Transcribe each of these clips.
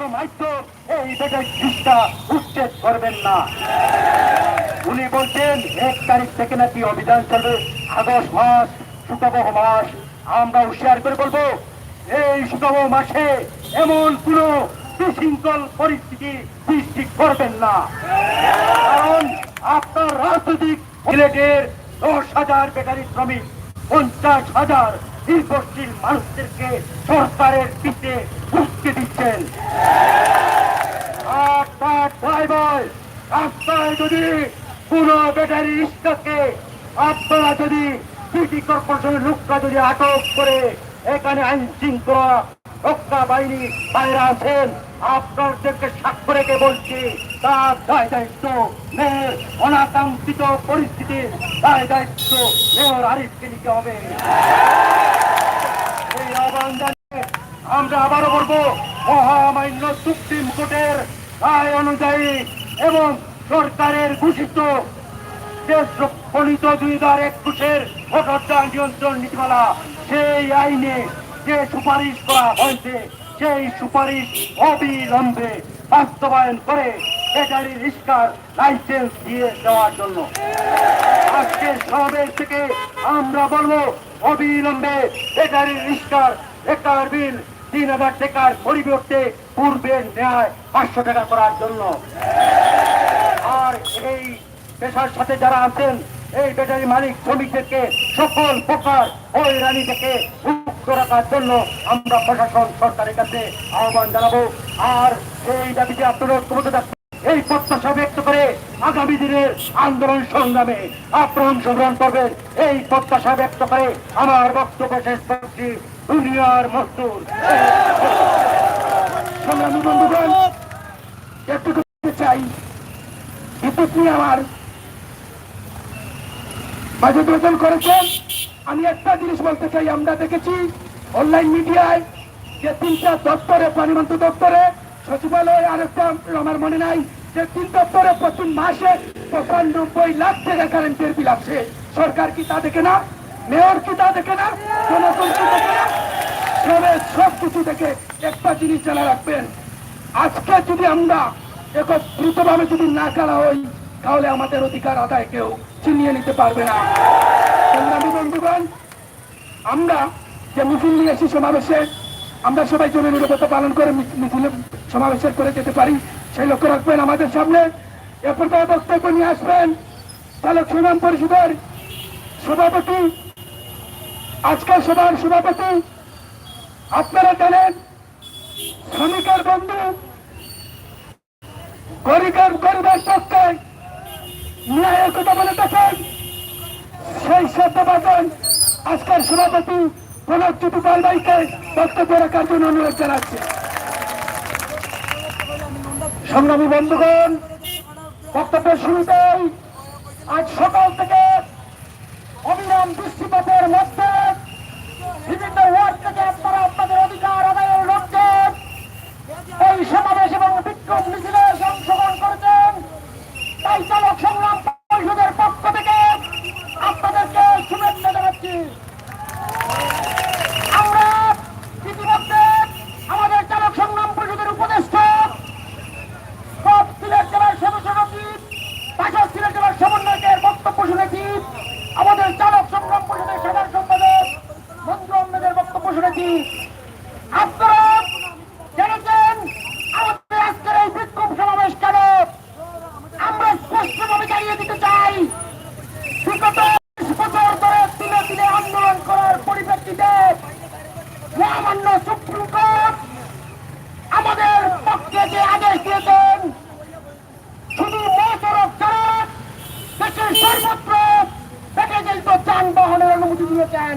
গণমাধ্যম এই বেটার জিনিসটা উচ্ছেদ করবেন না। উনি বলছেন 1 তারিখ থেকে নাকি অভিযান চলবে, আগস্ট মাস, শুকাবহ মাস। আমরা হুঁশিয়ার করে বলবো, এই শুকাবহ মাসে এমন কোন বিশৃঙ্খল পরিস্থিতি সৃষ্টি করবেন না। কারণ আপনার রাজনৈতিক সিলেটের 10,000 বেকারি শ্রমিক, 50,000 নির্ভরশীল মানুষদেরকে সরকারের পিঠে উস্কে দিচ্ছেন। রাস্তায় যদি কোন ব্যাটারি রিক্সাকে আপনারা যদি সিটি কর্পোরেশনের লোকরা যদি আটক করে এখানে আইন শৃঙ্খলা রক্ষা বাহিনী বাইরে আছেন, আপনাদেরকে সাক্ষ্য রেখে বলছি, তার দায় দায়িত্ব মেয়র অনাকাঙ্ক্ষিত পরিস্থিতির দায় দায়িত্ব মেয়র আরিফকে নিতে হবে। এই আহ্বান জানিয়ে আমরা আবারও বলবো, মহামান্য সুপ্রিম কোর্টের রায় অনুযায়ী এবং সরকারের ঘোষিত প্রণীত 2021-এর ভোটার নিয়ন্ত্রণ নীতিমালা, সেই আইনে যে সুপারিশ করা হয়েছে, সেই সুপারিশ অবিলম্বে বাস্তবায়ন করে ব্যাটারি রিক্সার লাইসেন্স দিয়ে দেওয়ার জন্য আজকের সমাবেশ থেকে আমরা বলবো, অবিলম্বে ব্যাটারি রিক্সার বেকার বিল 3,000 টাকার পরিবর্তে পূর্বের ন্যায় 500 টাকা করার জন্য। আর এই পেশার সাথে যারা আছেন, এই ব্যাটারি মালিক শ্রমিকদেরকে সকল প্রকার হয়রানি থেকে মুক্ত রাখার জন্য আমরা প্রশাসন সরকারের কাছে আহ্বান জানাবো। আর এই দাবিতে আপনারা ঐক্যবদ্ধ থাকবেন, এই প্রত্যাশা ব্যক্ত করে আগামী দিনের আন্দোলন সংগ্রামে আপনারা অংশগ্রহণ করবেন, এই প্রত্যাশা ব্যক্ত করে আমার বক্তব্য শেষ করছি। দুনিয়ার মজদুর সংগ্রামী বন্ধুগণ, একটু চাই বিদ্যুৎ নিয়ে আমার বাজেট রচন করেছেন। আমি একটা জিনিস বলতে চাই, আমরা দেখেছি অনলাইন মিডিয়ায় যে 3টা দপ্তরে, পানিমন্ত্রী দপ্তরে, সচিবালয়, আরেকটা আমার মনে নাই, যে 3 দপ্তরে প্রতি মাসে 95 লাখ টাকা কারেন্টের বিল আসছে। সরকার কি তা দেখে না? মেয়র কি তা দেখে না? জনগণ কি দেখে না? সব কিছু দেখে একটা জিনিস জানা রাখবেন, আজকে যদি আমরা একত্রিতভাবে যদি না খেলা হই, তাহলে আমাদের অধিকার আদায় কেউ ছিনিয়ে নিতে পারবে না। সংগ্রামী বন্ধুগণ, আমরা যে মিছিল নিয়েছি সমাবেশে, আমরা সবাই জননিরাপত্তা পালন করে মিছিলে সমাবেশের করে যেতে পারি, সেই লক্ষ্য রাখবেন। আমাদের সামনে এ পর্যায়ে বক্তব্য নিয়ে আসবেন চালক সংগ্রাম পরিষদের সভাপতি, আজকের সভার সভাপতি। আপনারা জানেন, শ্রমিকের বন্ধু, গরিবের পক্ষে ন্যায়ের কথা বলে থাকেন, সেই শ্রদ্ধাভাজন আজকের সভাপতি প্রণবজ্যোতি পাল ভাইকে বক্তব্য রাখার জন্য অনুরোধ জানাচ্ছি। সংগ্রামী বন্ধুগণ, বক্তব্যের শুরুতেই আজ সকাল থেকে অবিরাম বৃষ্টিপাতের মধ্যে বিভিন্ন ওয়ার্ড থেকে আপনারা আপনাদের অধিকার আদায়ের লক্ষ্যে এই সমাবেশ এবং বিক্ষোভ মিছিলে অংশগ্রহণ করেছেন। তাই চালক সংগ্রাম পরিষদের পক্ষ থেকে আপনাদেরকে শুভেচ্ছা জানাচ্ছি। আমরা ইতিমধ্যে আমাদের চালক সংগ্রাম পরিষদের উপদেষ্টা, সিলেট জেলার সদস্য সচিব, পাশাপাশি সিলেট জেলার সমন্বয়কের বক্তব্য শুনেছি, আমাদের চালক সংগ্রাম পরিষদের সাধারণ সম্পাদক মঞ্জু আহমেদের বক্তব্য শুনেছি। আপনারা জেনেছেন আমাদের আজকের এই বিক্ষোভ সমাবেশ কেন। আমরা স্পষ্টভাবে জানিয়ে দিতে চাই, বিগত 20 বছর ধরে দিনে দিনে আন্দোলন করার পরিপ্রেক্ষিতে মহামান্য সুপ্রিম কোর্ট আমাদের পক্ষে যে আদেশ দিয়েছেন, শুধু মহাসড়ক ছাড়া দেশের সর্বত্র প্যাকেজিত যানবাহনের অনুমতি দিয়েছেন।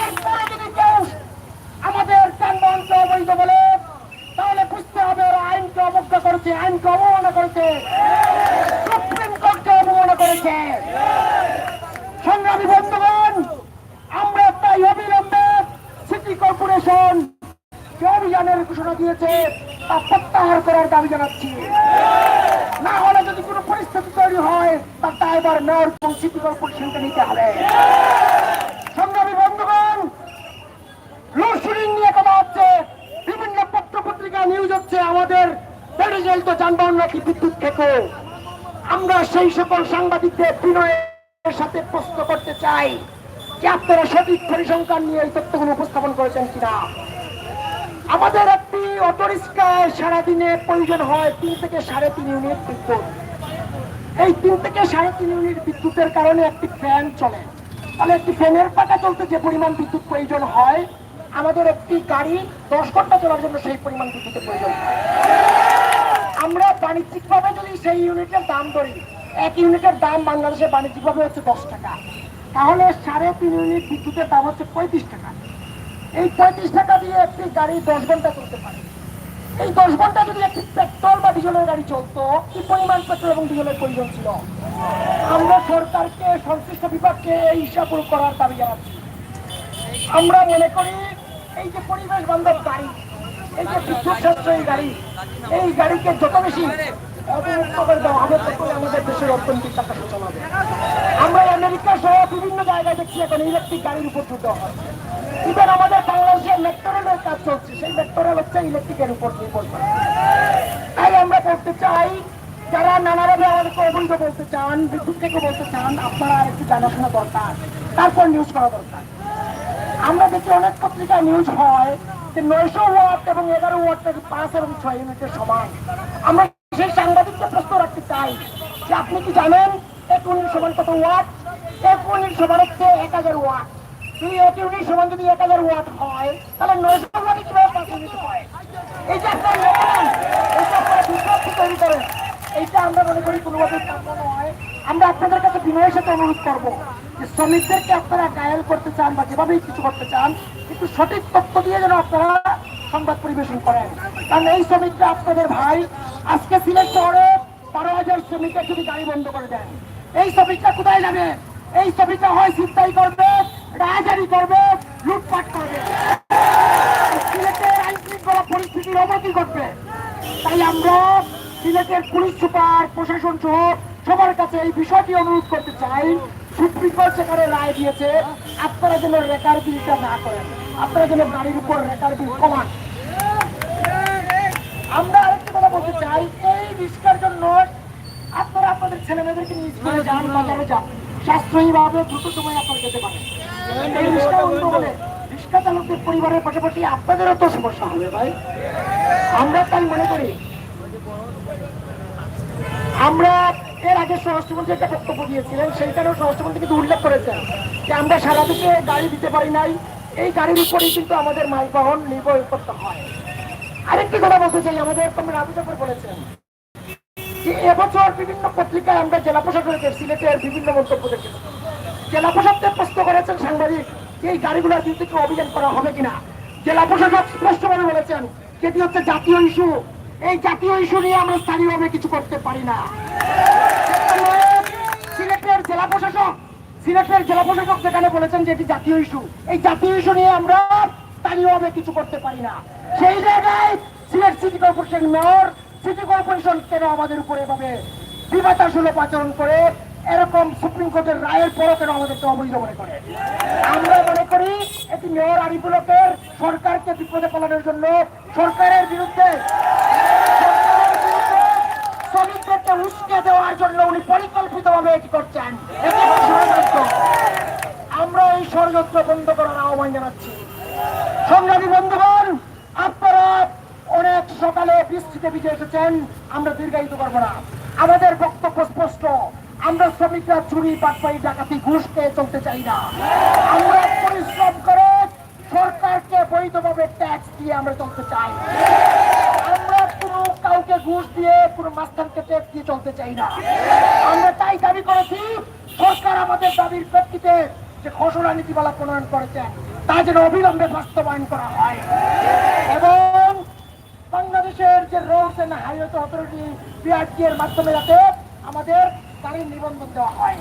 এরপরে যদি কেউ আমাদের যানবাহনকে অবৈধ বলে, তাহলে বুঝতে হবে ওরা আইনকে অবজ্ঞা করেছে, আইনকে অবমাননা করেছে, সুপ্রিম কোর্টকে অবমাননা করেছে। সংগ্রামী বন্ধুগণ, আমরা তাই অবিলম্বে সিটি কর্পোরেশন যে অভিযানের ঘোষণা দিয়েছে তা প্রত্যাহার করার দাবি জানাচ্ছি। না হলে যদি কোনো পরিস্থিতি তৈরি হয়, তার দায়ভার মেয়র এবং সিটি কর্পোরেশনকে নিতে হবে। সংগ্রামী বন্ধুগণ, লোডশেডিং নিয়ে কথা হচ্ছে, বিভিন্ন পত্র নিউজ হচ্ছে আমাদের পেট্রোল যানবাহন নাকি বিদ্যুৎ থেকে। আমরা সেই সকল সাংবাদিকদের বিনয়ের সাথে প্রশ্ন করতে চাই যে আপনারা সঠিক পরিসংখ্যান নিয়ে এই তথ্যগুলো উপস্থাপন করেছেন কিনা। আমাদের একটি অটোরিক্সায় সারাদিনে প্রয়োজন হয় 3 থেকে 3.5 ইউনিট বিদ্যুৎ। এই 3 থেকে 3.5 ইউনিট বিদ্যুতের কারণে একটি ফ্যান চলে। তাহলে একটি ফ্যানের পাতা চলতে যে পরিমাণ বিদ্যুৎ প্রয়োজন হয়, আমাদের একটি গাড়ি 10 ঘন্টা চলার জন্য সেই পরিমাণ বিদ্যুতের প্রয়োজন হয়। আমরা বাণিজ্যিকভাবে যদি সেই ইউনিটের দাম ধরি, 1 ইউনিটের দাম বাংলাদেশে বাণিজ্যিকভাবে হচ্ছে 10 টাকা, তাহলে 3.5 ইউনিট বিদ্যুতের দাম হচ্ছে 35 টাকা। এই 35 টাকা দিয়ে একটি গাড়ি 10 ঘন্টা চলতে পারে। এই 10 ঘন্টা যদি একটি পেট্রোল বা ডিজেলের গাড়ি চলতো, কি পরিমাণ পেট্রোল এবং ডিজেলের প্রয়োজন ছিল? আমরা সরকারকে, সংশ্লিষ্ট বিভাগকে এই হিসাব করার দাবি জানাচ্ছি। আমরা মনে করি এই যে পরিবেশ বান্ধব গাড়ি, এই যে বিদ্যুৎ সাশ্রয়ী গাড়ি, এই গাড়িকে যত বেশি অবমুক্ত করে দেওয়া হবে, তত আমাদের দেশের অর্থনৈতিক চাকা সচল হবে। আমরা আমেরিকা সহ বিভিন্ন জায়গায় দেখছি এখন ইলেকট্রিক গাড়ির উপর যুদ্ধ হয়। ইভেন আমাদের বাংলাদেশে মেট্রো রেলের কাজ চলছে, সেই মেট্রো রেল হচ্ছে ইলেকট্রিকের উপর নির্ভর করে। তাই আমরা বলতে চাই, যারা নানাভাবে আমাদেরকে অবৈধ বলতে চান, বিদ্যুৎ থেকে বলতে চান, আপনারা একটু জানাশোনা দরকার, তারপর নিউজ করা দরকার। আমরা দেখি অনেক পত্রিকায় নিউজ হয় যে 900 ওয়াট এবং 11 ওয়াট থেকে 5 এবং 6 ইউনিটের সমান। আমরা সেই সাংবাদিককে প্রশ্ন রাখতে চাই যে আপনি কি জানেন 1 ইউনিট সমান কত ওয়াট? 1 ইউনিট সমান হচ্ছে 1000 ওয়াট। যদি 1 ইউনিট সমান যদি 1000 ওয়াট হয়, তাহলে 900 ওয়াটে কিভাবে 5 ইউনিট হয়? এই যে আপনারা লেখেন, এইটা আপনারা বিজ্ঞপ্তি তৈরি করেন, এইটা আমরা মনে করি কোনোভাবে কাম্য নয়। আমরা আপনাদের কাছে বিনয়ের সাথে অনুরোধ করবো যে শ্রমিকদেরকে আপনারা ঘায়েল করতে চান বা যেভাবেই কিছু করতে চান, কিন্তু সঠিক তথ্য দিয়ে যেন আপনারা সংবাদ পরিবেশন করেন। কারণ এই শ্রমিকরা আপনাদের ভাই। আজকে সিলেট শহরে 12,000 শ্রমিকের যদি গাড়ি বন্ধ করে দেন, এই শ্রমিকরা কোথায় যাবে? এই শ্রমিকরা হয় ছিনতাই করবে, রাজারি করবে, লুটপাট করবে, সিলেটের আইন শৃঙ্খলা পরিস্থিতির অবনতি ঘটবে। তাই আমরা সিলেটের পুলিশ সুপার, প্রশাসন সহ সবার কাছে এই বিষয়টি অনুরোধ করতে চাই, সুপ্রিম কোর্ট সেখানে রায় দিয়েছে, আপনারা যেন রেকার বিলটা না করেন, আপনারা যেন গাড়ির উপর রেকার বিল কমান। আমরা আরেকটি কথা বলতে চাই, এই রিস্কার জন্য আপনারা আপনাদের ছেলে মেয়েদেরকে নিজ করে যান, বাজারে যান, সাশ্রয়ী ভাবে দ্রুত সময় আপনারা যেতে পারেন। এই রিস্কা উল্ট হলে রিস্কা চালকদের পরিবারের পাশাপাশি আপনাদেরও তো সমস্যা হবে ভাই। আমরা তাই মনে করি, আমরা এর আগে স্বরাষ্ট্রমন্ত্রী একটা বক্তব্য দিয়েছিলেন, সেইখানেও স্বরাষ্ট্রমন্ত্রী কিন্তু উল্লেখ করেছেন যে আমরা সারা দেশে গাড়ি দিতে পারি নাই, এই গাড়ির উপরেই কিন্তু আমাদের মালবহন নির্ভর করতে হয়। আরেকটি কথা বলতে চাই, আমাদের রাজু ঠাকুর বলেছেন যে এবছর বিভিন্ন পত্রিকায় আমরা জেলা প্রশাসনের সিলেটের বিভিন্ন মন্তব্য দেখেছি। জেলা প্রশাসক প্রশ্ন করেছেন সাংবাদিক এই গাড়িগুলোর বিরুদ্ধে অভিযান করা হবে কিনা। জেলা প্রশাসক স্পষ্টভাবে বলেছেন যেটি হচ্ছে জাতীয় ইস্যু, এই জাতীয় ইস্যু নিয়ে আমরা স্থানীয়ভাবে কিছু করতে পারি না। সিলেটের জেলা প্রশাসক যেখানে বলেছেন যে এটি জাতীয় ইস্যু, এই জাতীয় ইস্যু নিয়ে আমরা স্থানীয়ভাবে কিছু করতে পারি না, সেই জায়গায় Sylhet city corporation mayor, city corporation কেন আমাদের উপরে এভাবে বিবাদসুলভ আচরণ করে, এরকম সুপ্রিম কোর্টের রায়ের পরও কেন আমাদেরকে অবৈধ মনে করে? আমরা মনে করি এটি মেয়র আরিফুল হকের সরকারকে বিপদে ফেলানোর জন্য, সরকারের বিরুদ্ধে শ্রমিকদেরকে উস্কে দেওয়ার জন্য উনি পরিকল্পিতভাবে এটি করছেন। আমরা এই ষড়যন্ত্র বন্ধ করার আহ্বান জানাচ্ছি। সংগ্রামী বন্ধুগণ, আপনারা অনেক সকালে বৃষ্টিতে ভিজে এসেছেন, আমরা দীর্ঘায়িত করবো না। আমাদের বক্তব্য স্পষ্ট, আমরা শ্রমিকরা চুরি, বাটপাই, ডাকাতি, ঘুষ খেয়ে চলতে চাই না। আমরা পরিশ্রম করে সরকারকে বৈধভাবে ট্যাক্স দিয়ে আমরা চলতে চাই। আমরা কোনো কাউকে ঘুষ দিয়ে, কোনো মাস্টারকে ট্যাক্স দিয়ে চলতে চাই না। আমরা তাই দাবি করেছি, সরকার আমাদের দাবির প্রেক্ষিতে যে খসড়া নীতিমালা প্রণয়ন করেছেন তা যেন অবিলম্বে বাস্তবায়ন করা হয়, এবং বাংলাদেশের যে roads and highway authority BRT এর মাধ্যমে যাতে আমাদের গাড়ির নিবন্ধন দেওয়া হয়,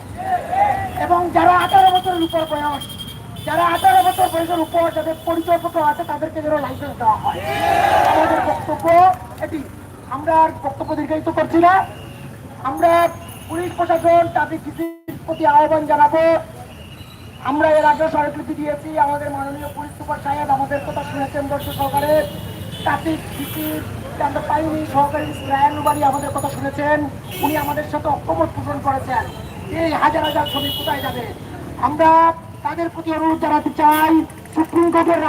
এবং যারা 18 বছরের উপর বয়স, যারা 18 বছর বয়সের উপর যাদের পরিচয়পত্র আছে তাদেরকে যেন লাইসেন্স দেওয়া হয়। আমাদের বক্তব্য এটি। আমরা আর বক্তব্য দীর্ঘায়িত করছি না। আমরা পুলিশ প্রশাসন, ট্রাফিক ডিসির প্রতি আহ্বান জানাবো। আমরা এর আগে স্মারকলিপি দিয়েছি, আমাদের মাননীয় পুলিশ সুপার সাহেব আমাদের কথা শুনেছেন দর্শক সহকারে। তাতে আমরা পাইনি। সহকারী রায়ানু বাড়ি আমাদের কথা শুনেছেন, উনি আমাদের সাথে ঐক্যমত পোষণ করেছেন। এই হাজার হাজার শ্রমিক কোথায় যাবে? আমরা তাদের প্রতি অনুরোধ জানাতে চাই, সুপ্রিম কোর্টের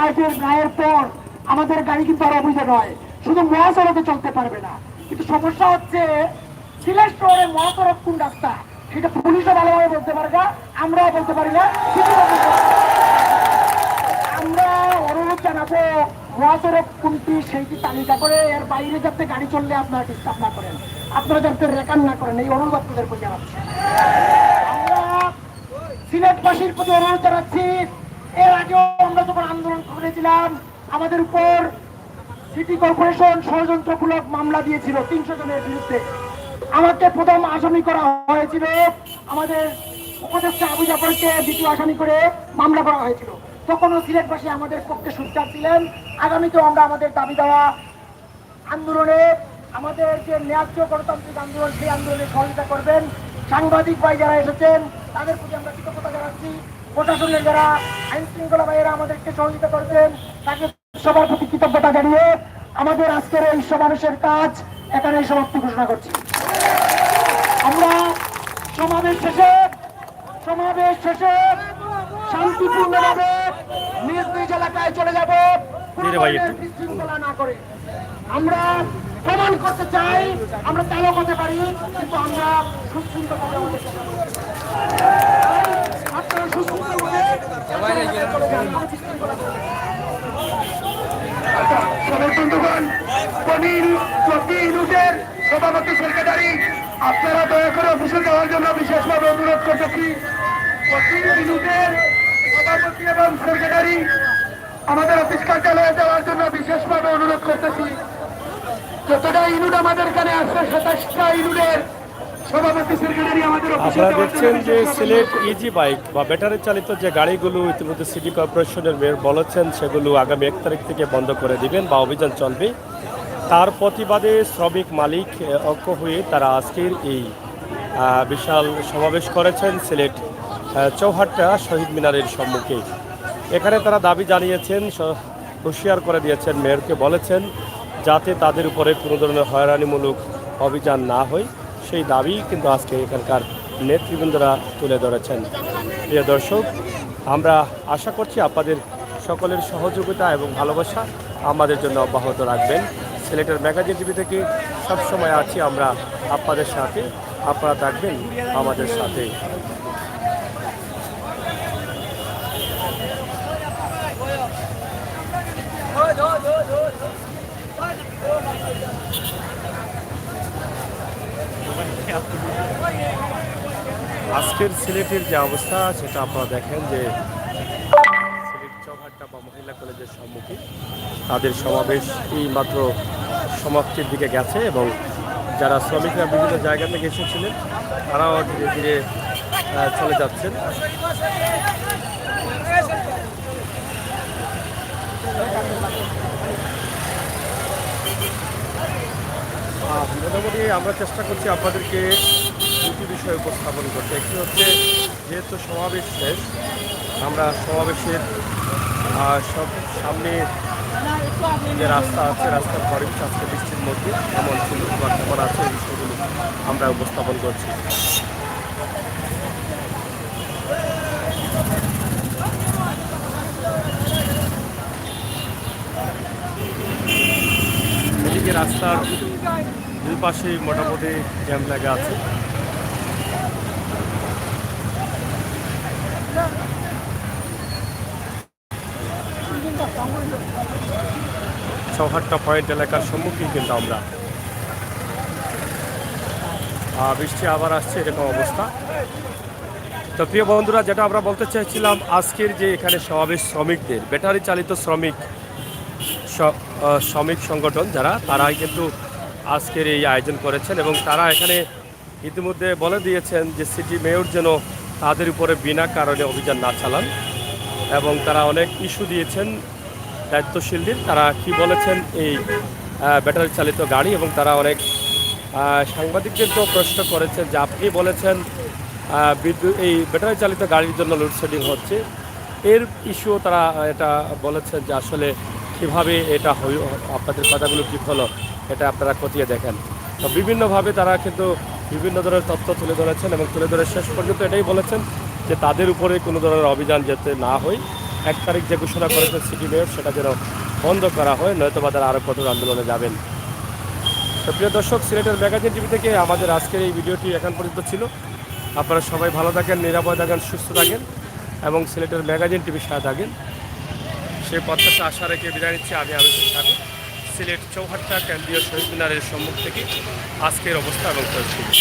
রায়ের পর আমাদের গাড়ি কিন্তু আর অবৈধ নয়, শুধু মহাসড়কে চলতে পারবে না। কিন্তু সমস্যা হচ্ছে সিলেট শহরের মহাসড়ক কোন রাস্তা সেটা পুলিশও ভালোভাবে বলতে পারে না, আমরাও বলতে পারি না। আমরা অনুরোধ জানাবো মহাসড়ক কোনটি সেইটি তালিকা করে এর বাইরে যাতে গাড়ি চললে আপনারা ডিস্টার্ব না করেন, আপনারা যাতে রেকান না করেন, এই অনুরোধ আপনাদের প্রতি জানাচ্ছি। আমরা সিলেটবাসীর প্রতি অনুরোধ জানাচ্ছি, এর আগেও আমরা যখন আন্দোলন করেছিলাম আমাদের উপর সিটি কর্পোরেশন ষড়যন্ত্রমূলক মামলা দিয়েছিল 300 জনের বিরুদ্ধে। আমাকে প্রথম আসামি করা হয়েছিল, আমাদের উপদেষ্টা আবু জাফরকে দ্বিতীয় আসামি করে মামলা করা হয়েছিল। তখনও সিলেটবাসী আমাদের পক্ষে সোচ্চার ছিলেন। আগামীতেও আমরা আমাদের দাবি দেওয়া আন্দোলনে, আমাদের যে ন্যায্য গণতান্ত্রিক আন্দোলন, সেই আন্দোলনে সহযোগিতা করবেন। সাংবাদিক ভাই যারা এসেছেন তাদের প্রতি আমরা কৃতজ্ঞতা জানাচ্ছি। প্রশাসনের যারা আইন শৃঙ্খলা ভাইয়েরা আমাদেরকে সহযোগিতা করছেন তাকে সবার প্রতি কৃতজ্ঞতা জানিয়ে আমাদের আজকের এই সমাবেশের কাজ এখানে সমাপ্তি ঘোষণা করছি। আমরা সমাবেশ শেষে শান্তিপূর্ণভাবে নিজ নিজ এলাকায় চলে যাব, বিশৃঙ্খলা না করে। আমরা প্রমাণ করতে চাই আমরা চালক হতে পারি, কিন্তু আমরা সুশৃঙ্খলভাবে আমাদের আপনারা সুশৃঙ্খলভাবে বন্ধুগণ, সভাপতি সেক্রেটারি, আপনারা দয়া করে অফিসে যাওয়ার জন্য বিশেষভাবে অনুরোধ করতেছি। সভাপতি এবং সেক্রেটারি আমাদের অফিস কার্যালয়ে যাওয়ার জন্য বিশেষভাবে অনুরোধ করতেছি। যতটা ইউনিট আমাদের এখানে আসছে 27টা ইউনিটের সভাপতি সেক্রেটারি আমাদের অফিসে আপনারা দেখছেন যে সিলেট ইজি বাইক বা ব্যাটারি চালিত যে গাড়িগুলো ইতিমধ্যে সিটি কর্পোরেশনের মেয়র বলেছেন সেগুলো আগামী 1 তারিখ থেকে বন্ধ করে দিবেন বা অভিযান চলবে। তার প্রতিবাদে শ্রমিক মালিক ঐক্য হয়ে তারা আজকের এই বিশাল সমাবেশ করেছেন সিলেট চৌহাট্টা শহীদ মিনারের সম্মুখে। এখানে তারা দাবি জানিয়েছেন, হুঁশিয়ার করে দিয়েছেন, মেয়রকে বলেছেন যাতে তাদের উপরে কোনো ধরনের হয়রানিমূলক অভিযান না হয়, সেই দাবি কিন্তু আজকে এখানকার নেতৃবৃন্দরা তুলে ধরেছেন। প্রিয় দর্শক, আমরা আশা করছি আপনাদের সকলের সহযোগিতা এবং ভালোবাসা আমাদের জন্য অব্যাহত রাখবেন। সিলেটের ম্যাগাজিন টিভি থেকে সবসময় আছি আমরা আপনাদের সাথে, আপনারা থাকবেন আমাদের সাথে। আজকের সিলেটের যে অবস্থা সেটা আপনারা দেখেন যে সিলেট চৌহাট্টা বা মহিলা কলেজের সম্মুখে তাদের সমাবেশ এই মাত্র সমাপ্তির দিকে গেছে এবং যারা শ্রমিকরা বিভিন্ন জায়গা থেকে এসেছিলেন তারাও ধীরে ধীরে চলে যাচ্ছেন। মোটামুটি আমরা চেষ্টা করছি আপনাদেরকে দুটি বিষয় উপস্থাপন করতে। একটি হচ্ছে যেহেতু সমাবেশ শেষ, আমরা সমাবেশের সব সামনে যে রাস্তা আছে রাস্তার পরিবেশ আজকে বৃষ্টির মধ্যে এমন সুন্দর কেমন আছে এই বিষয়গুলো আমরা উপস্থাপন করছি। এদিকে রাস্তার দুই পাশে মোটামুটি জ্যাম লাগা আছে। চৌহাট্টা পয়েন্ট এলাকার সম্মুখে কিন্তু আমরা বৃষ্টি আবার আসছে এরকম অবস্থা। তো প্রিয় বন্ধুরা, যেটা আমরা বলতে চাইছিলাম, আজকের যে এখানে সমাবেশ শ্রমিকদের ব্যাটারি চালিত শ্রমিক সংগঠন যারা, তারাই কিন্তু আজকের এই আয়োজন করেছেন এবং তারা এখানে ইতিমধ্যে বলে দিয়েছেন যে সিটি মেয়র যেন তাদের উপরে বিনা কারণে অভিযান না চালান এবং তারা অনেক ইস্যু দিয়েছেন দায়িত্বশীলদের। তারা কি বলেছেন এই ব্যাটারি চালিত গাড়ি এবং তারা অনেক সাংবাদিকদেরকেও প্রশ্ন করেছেন যে আপনি বলেছেন বিদ্যুৎ এই ব্যাটারি চালিত গাড়ির জন্য লোডশেডিং হচ্ছে, এর ইস্যু তারা এটা বলেছেন যে আসলে কিভাবে এটা আপনাদের কথাগুলো ঠিক হলো এটা আপনারা খতিয়ে দেখেন। তো বিভিন্নভাবে তারা কিন্তু বিভিন্ন ধরনের তথ্য তুলে ধরেছেন এবং তুলে ধরে শেষ পর্যন্ত এটাই বলেছেন যে তাদের উপরে কোনো ধরনের অভিযান যাতে না হয়, 1 তারিখ যে ঘোষণা করেছেন সিটি মেয়র সেটা যেন বন্ধ করা হয়, নয়তোবা তারা আরও কঠোর আন্দোলনে যাবেন। তো প্রিয় দর্শক, সিলেটের ম্যাগাজিন টিভি থেকে আমাদের আজকের এই ভিডিওটি এখন পর্যন্ত ছিল। আপনারা সবাই ভালো থাকেন, নিরাপদ থাকেন, সুস্থ থাকেন এবং সিলেটের ম্যাগাজিন টিভির সাথে থাকেন সেই প্রত্যাশা আশা রেখে বিদায় নিচ্ছি। আমি সাথে সিলেট চৌহাট্টা কেন্দ্রীয় শহীদ মিনারের সম্মুখ থেকে আজকের অবস্থা এবং পরিস্থিতি।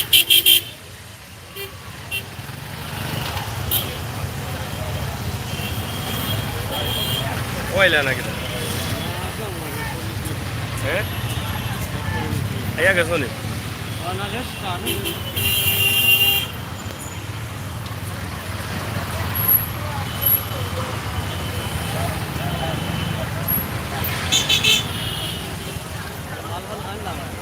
ওইলা নাকি হ্যাঁ আইয়া গেছো নি Alvan